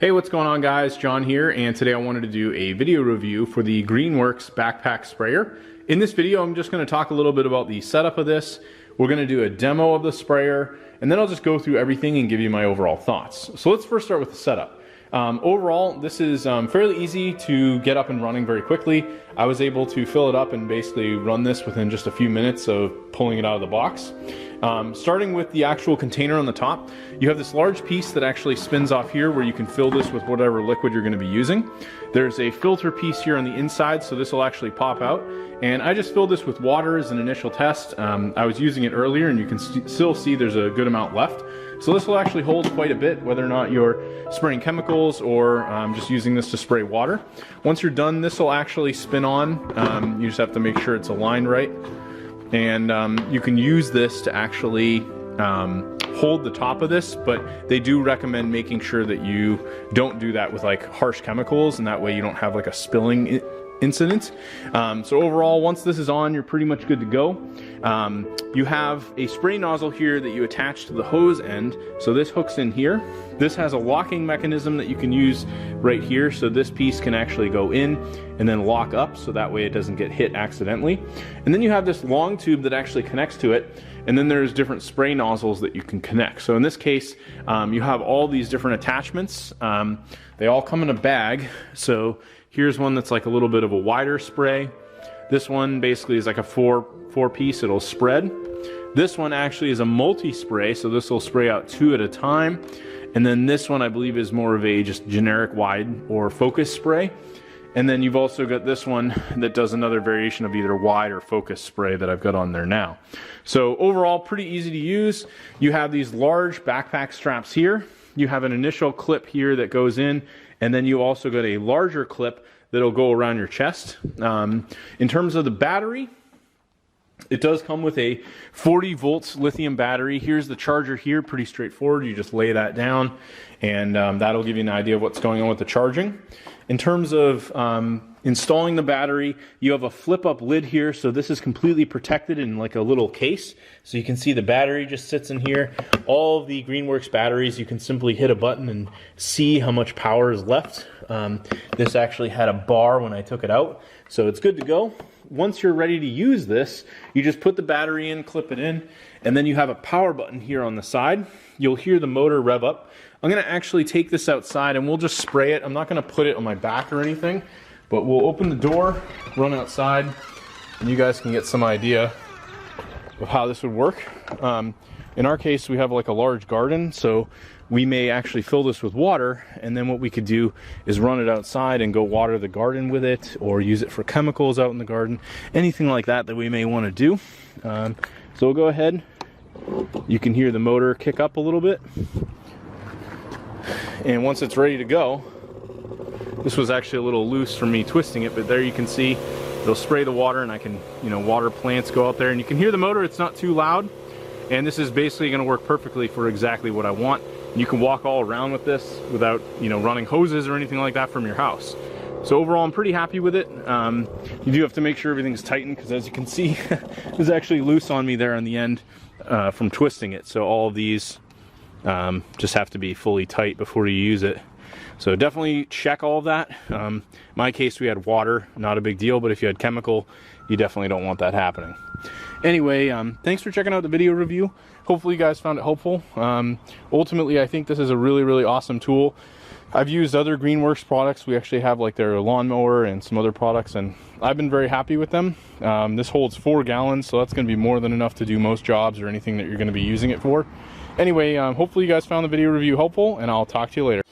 Hey, what's going on guys? John here, and today I wanted to do a video review for the Greenworks Backpack Sprayer. In this video, I'm just going to talk a little bit about the setup of this. We're going to do a demo of the sprayer, and then I'll just go through everything and give you my overall thoughts. So let's first start with the setup. Overall, this is fairly easy to get up and running very quickly. I was able to fill it up and basically run this within just a few minutes of pulling it out of the box. Starting with the actual container on the top, you have this large piece that actually spins off here where you can fill this with whatever liquid you're going to be using. There's a filter piece here on the inside, so this will actually pop out. And I just filled this with water as an initial test. I was using it earlier and you can still see there's a good amount left. So this will actually hold quite a bit, whether or not you're spraying chemicals or just using this to spray water. Once you're done, this will actually spin on. You just have to make sure it's aligned right. And you can use this to actually hold the top of this, but they do recommend making sure that you don't do that with like harsh chemicals, and that way you don't have like a spilling incident. So overall, once this is on, you're pretty much good to go. You have a spray nozzle here that you attach to the hose end, so this hooks in here. This has a locking mechanism that you can use right here, so this piece can actually go in and then lock up, so that way it doesn't get hit accidentally. And then you have this long tube that actually connects to it, and then there's different spray nozzles that you can connect. So in this case, you have all these different attachments. They all come in a bag, so here's one that's like a little bit of a wider spray. This one basically is like a four piece, it'll spread. This one actually is a multi-spray, so this will spray out 2 at a time. And then this one I believe is more of a just generic wide or focus spray. And then you've also got this one that does another variation of either wide or focus spray that I've got on there now. So overall, pretty easy to use. You have these large backpack straps here. You have an initial clip here that goes in, and then you also got a larger clip that'll go around your chest. In terms of the battery, it does come with a 40 volts lithium battery. Here's the charger here, pretty straightforward. You just lay that down, and that'll give you an idea of what's going on with the charging. In terms of installing the battery, you have a flip up lid here, so this is completely protected in like a little case. So you can see the battery just sits in here. All of the Greenworks batteries, you can simply hit a button and see how much power is left. This actually had a bar when I took it out, so it's good to go. Once you're ready to use this, you just put the battery in, clip it in, and then you have a power button here on the side. You'll hear the motor rev up. I'm going to actually take this outside and we'll just spray it. I'm not going to put it on my back or anything, but we'll open the door, run outside, and you guys can get some idea of how this would work. In our case, we have like a large garden, so we may actually fill this with water, and then what we could do is run it outside and go water the garden with it, or use it for chemicals out in the garden, anything like that that we may want to do. So we'll go ahead. You can hear the motor kick up a little bit. And once it's ready to go, this was actually a little loose for me twisting it, but there you can see it'll spray the water, and I can, water plants, go out there, and you can hear the motor. It's not too loud, and this is basically going to work perfectly for exactly what I want. You can walk all around with this without, running hoses or anything like that from your house. So overall, I'm pretty happy with it. You do have to make sure everything's tightened, because as you can see, it was actually loose on me there on the end from twisting it. So all of these just have to be fully tight before you use it. So definitely check all of that. In my case, we had water, not a big deal, but if you had chemical, you definitely don't want that happening. Anyway, thanks for checking out the video review. Hopefully you guys found it helpful. Ultimately, I think this is a really, really awesome tool. I've used other Greenworks products. We actually have like their lawnmower and some other products, and I've been very happy with them. This holds 4 gallons, so that's going to be more than enough to do most jobs or anything that you're going to be using it for. Anyway, hopefully you guys found the video review helpful, and I'll talk to you later.